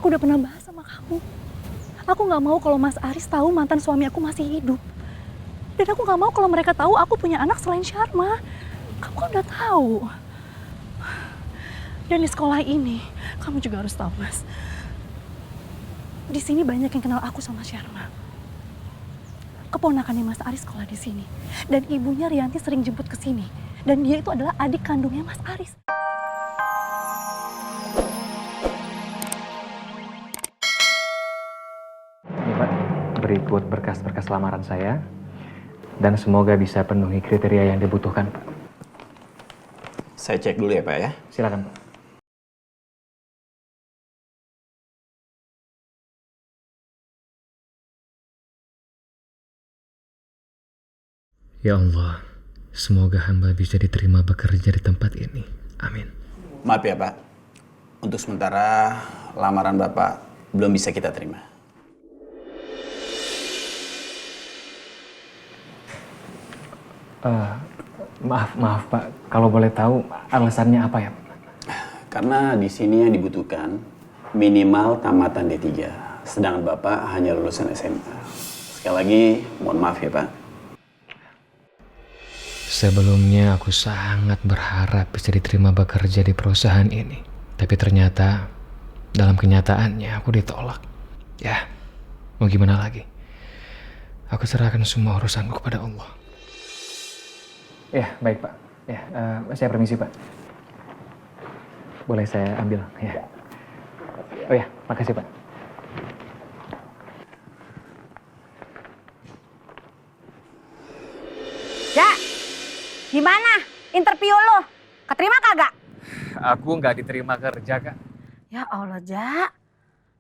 Aku udah pernah bahas sama kamu. Aku nggak mau kalau Mas Aris tahu mantan suami aku masih hidup. Dan aku nggak mau kalau mereka tahu aku punya anak selain Sharma. Kamu kan udah tahu. Dan di sekolah ini, kamu juga harus tahu, Mas. Di sini banyak yang kenal aku sama Sharma. Keponakannya Mas Aris sekolah di sini. Dan ibunya Rianti sering jemput ke sini. Dan dia itu adalah adik kandungnya Mas Aris. Ini Pak, berikut berkas-berkas lamaran saya. Dan semoga bisa penuhi kriteria yang dibutuhkan, Pak. Saya cek dulu ya, Pak ya. Silakan, Pak. Ya Allah, semoga hamba bisa diterima bekerja di tempat ini. Amin. Maaf ya, Pak. Untuk sementara, lamaran Bapak belum bisa kita terima. Maaf Pak, kalau boleh tahu alasannya apa ya Pak? Karena di sini yang dibutuhkan minimal tamatan D3, sedangkan Bapak hanya lulusan SMA. Sekali lagi, mohon maaf ya, Pak. Sebelumnya aku sangat berharap bisa diterima bekerja di perusahaan ini. Tapi ternyata dalam kenyataannya aku ditolak. Ya, mau gimana lagi? Aku serahkan semua urusanku kepada Allah. Ya, baik Pak. Ya, saya permisi Pak. Boleh saya ambil? Ya. Oh ya, makasih Pak. Ja, gimana interview lo? Keterima kagak? Aku nggak diterima kerja Kak. Ya Allah, Ja.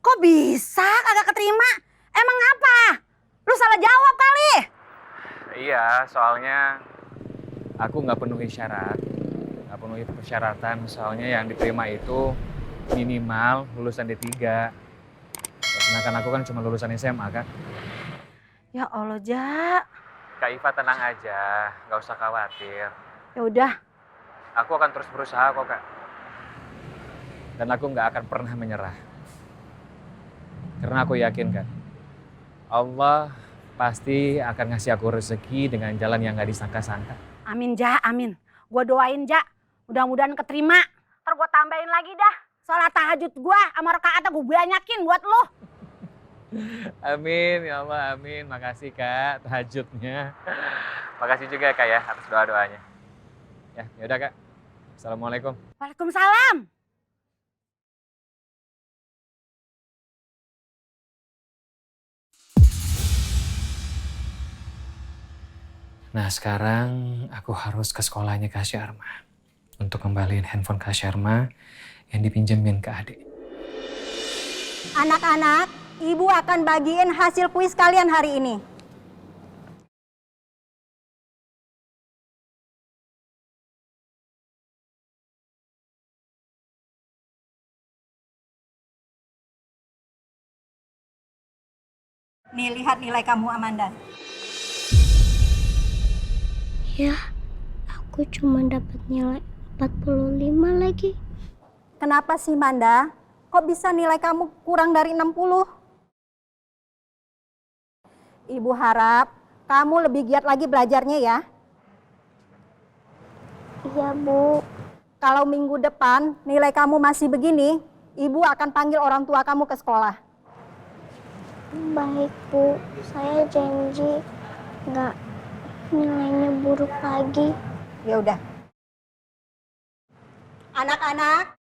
Kok bisa kagak keterima? Emang apa? Lu salah jawab kali. Iya, soalnya aku nggak penuhi syarat. Nggak penuhi persyaratan, soalnya yang diterima itu minimal lulusan D3. Ya, sedangkan aku kan cuma lulusan SMA, Kak. Ya Allah, Ja. Kak Iva tenang aja, nggak usah khawatir. Ya udah, Aku akan terus berusaha kok, Kak. Dan aku nggak akan pernah menyerah. Karena aku yakin, Kak, Allah pasti akan ngasih aku rezeki dengan jalan yang nggak disangka-sangka. amin Ja, amin. Gua doain Ja, mudah-mudahan keterima. Ntar gua tambahin lagi dah. Sholat tahajud gua sama rakaatnya gua banyakin buat lo. Amin, ya Allah, amin. Makasih Kak, tahajudnya. Makasih juga Kak ya, atas doa-doanya. Ya, yaudah Kak. Assalamualaikum. Waalaikumsalam. Nah sekarang aku harus ke sekolahnya Kak Sharma. Untuk kembaliin handphone Kak Sharma yang dipinjemin ke adik. Anak-anak, Ibu akan bagiin hasil kuis kalian hari ini. Nih, lihat nilai kamu, Amanda. Ya, aku cuma dapat nilai 45 lagi. Kenapa sih, Manda? Kok bisa nilai kamu kurang dari 60? Ibu harap kamu lebih giat lagi belajarnya ya. Iya, Bu. Kalau minggu depan nilai kamu masih begini, Ibu akan panggil orang tua kamu ke sekolah. Baik, Bu. Saya janji nggak nilainya buruk lagi. Ya udah. Anak-anak,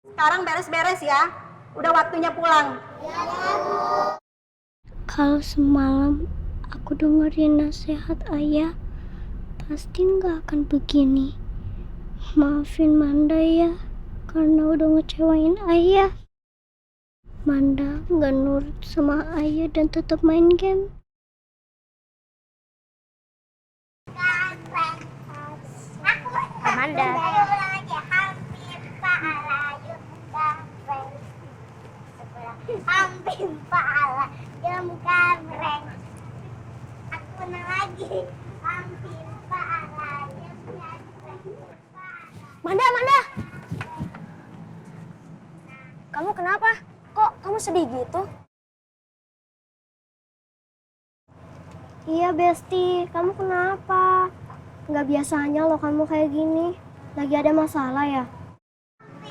sekarang beres-beres ya. Udah waktunya pulang. Kalau semalam aku dengerin nasihat ayah, pasti nggak akan begini. Maafin Manda ya, karena udah ngecewain ayah. Manda nggak nurut sama ayah dan tetap main game. Amanda. Hampir pala jam kamreng. Aku menang lagi. Hampir pala jam kamreng. Manda, Manda. Kamu kenapa? Kok kamu kamu sedih gitu? Iya, Besti. Kamu kenapa? Nggak biasanya loh kamu kayak gini. Lagi ada masalah ya?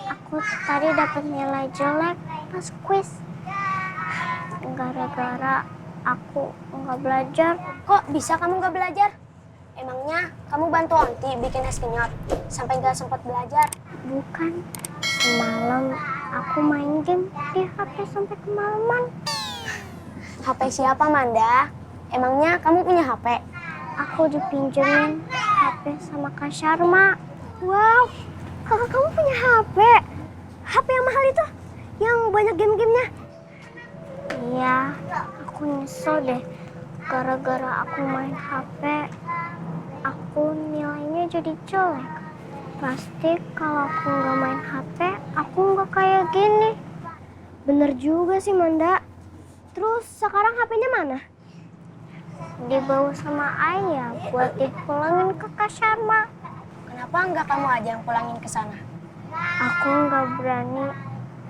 Aku tadi dapat nilai jelek pas kuis. Gara-gara aku nggak belajar. Kok bisa kamu nggak belajar? Emangnya kamu bantu Onti bikin es kenyot sampai nggak sempat belajar? Bukan. Semalam aku main game di HP sampai kemalaman. HP siapa, Manda? Emangnya kamu punya HP? Aku dipinjemin HP sama Kak Sharma. Wow, kakak kamu punya HP? HP yang mahal itu? Yang banyak game-gamenya? Iya, aku nyesel deh. Gara-gara aku main HP, aku nilainya jadi jelek. Pasti kalau aku nggak main HP, aku nggak kayak gini. Bener juga sih, Manda. Terus sekarang HP-nya mana? Dibawa sama ayah buat dipulangin ke Kak Sharma. Kenapa nggak kamu aja yang pulangin ke sana? Aku nggak berani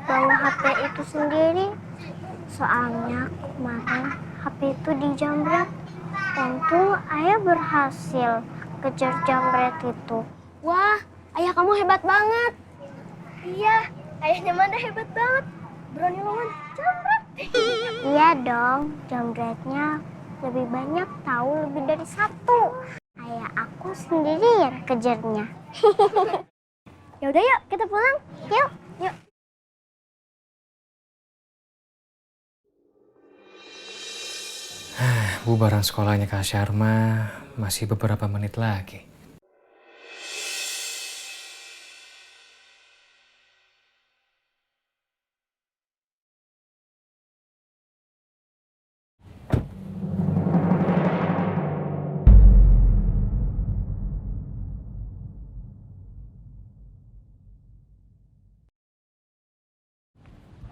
bawa HP itu sendiri. Soalnya kemarin HP itu dijamret. Untung ayah berhasil kejar jamret itu. Wah, ayah kamu hebat banget. Iya, ayahnya Manda hebat banget. Berani lawan jamret. Iya dong, jamretnya lebih banyak, tahu lebih dari satu. Ayah aku sendiri yang kejarnya. Ya udah yuk, kita pulang. Yuk, yuk. Bubaran sekolahnya Kak Sharma masih beberapa menit lagi.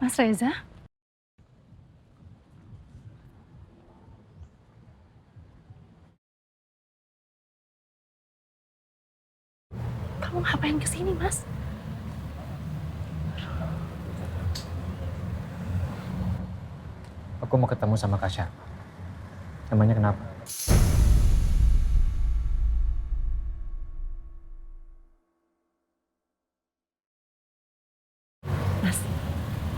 Mas Reza? Kamu ngapain kesini, Mas? Aku mau ketemu sama Kak Sharma. Namanya kenapa? Mas,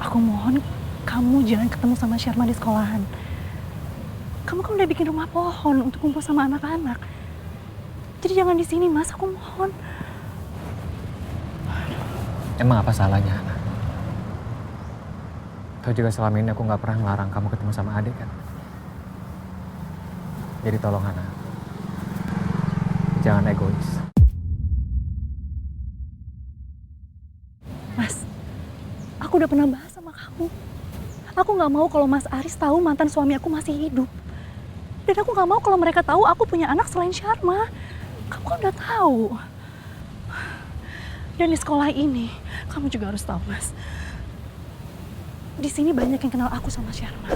aku mohon kamu jangan ketemu sama Sharma di sekolahan. Kamu kan udah bikin rumah pohon untuk kumpul sama anak-anak. Jadi jangan di sini, Mas. Aku mohon. Emang apa salahnya, Hana? Tahu juga selama ini aku nggak pernah ngelarang kamu ketemu sama adik kan? Jadi tolong, Hana. Jangan egois. Mas, aku udah pernah bahas sama kamu. Aku nggak mau kalau Mas Aris tahu mantan suami aku masih hidup. Dan aku nggak mau kalau mereka tahu aku punya anak selain Sharma. Kamu kan udah tahu. Dan di sekolah ini, kamu juga harus tahu, Mas. Di sini banyak yang kenal aku sama Sharma.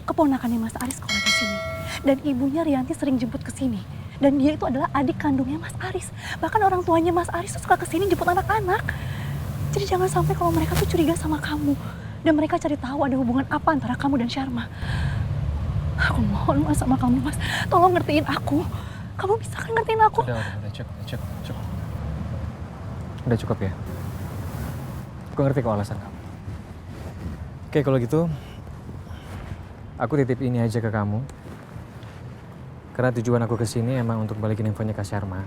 Keponakannya Mas Aris sekolah di sini. Dan ibunya Rianti sering jemput ke sini. Dan dia itu adalah adik kandungnya Mas Aris. Bahkan orang tuanya Mas Aris tuh suka ke sini jemput anak-anak. Jadi jangan sampai kalau mereka tuh curiga sama kamu. Dan mereka cari tahu ada hubungan apa antara kamu dan Sharma. Aku mohon, Mas, sama kamu, Mas. Tolong ngertiin aku. Kamu bisa kan ngertiin aku? Udah cukup. Udah cukup ya. Aku ngerti kok alasan kamu. Oke, kalau gitu aku titip ini aja ke kamu. Karena tujuan aku kesini emang untuk balikin infonya ke Sharma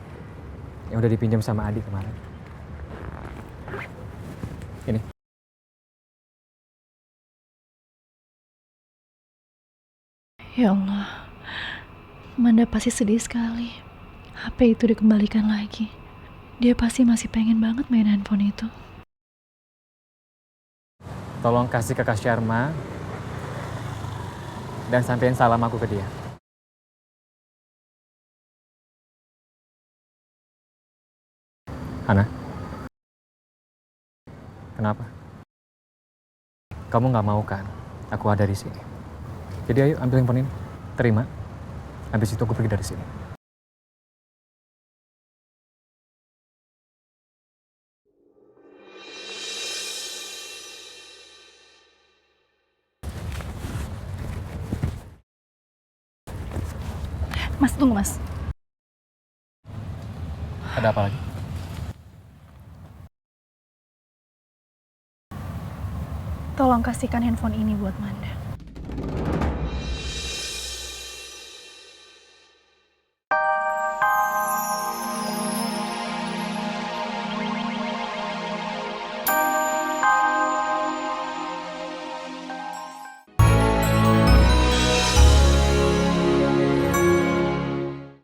yang udah dipinjam sama Adi kemarin. Ini. Ya Allah, Manda pasti sedih sekali. HP itu dikembalikan lagi. Dia pasti masih pengen banget main handphone itu. Tolong kasih ke Kak Sharma dan sampein salam aku ke dia. Hana? Kenapa? Kamu nggak mau kan aku ada di sini? Jadi ayo ambil handphone ini, terima. Habis itu aku pergi dari sini. Mas, tunggu mas. Ada apa lagi? Tolong kasihkan handphone ini buat Manda.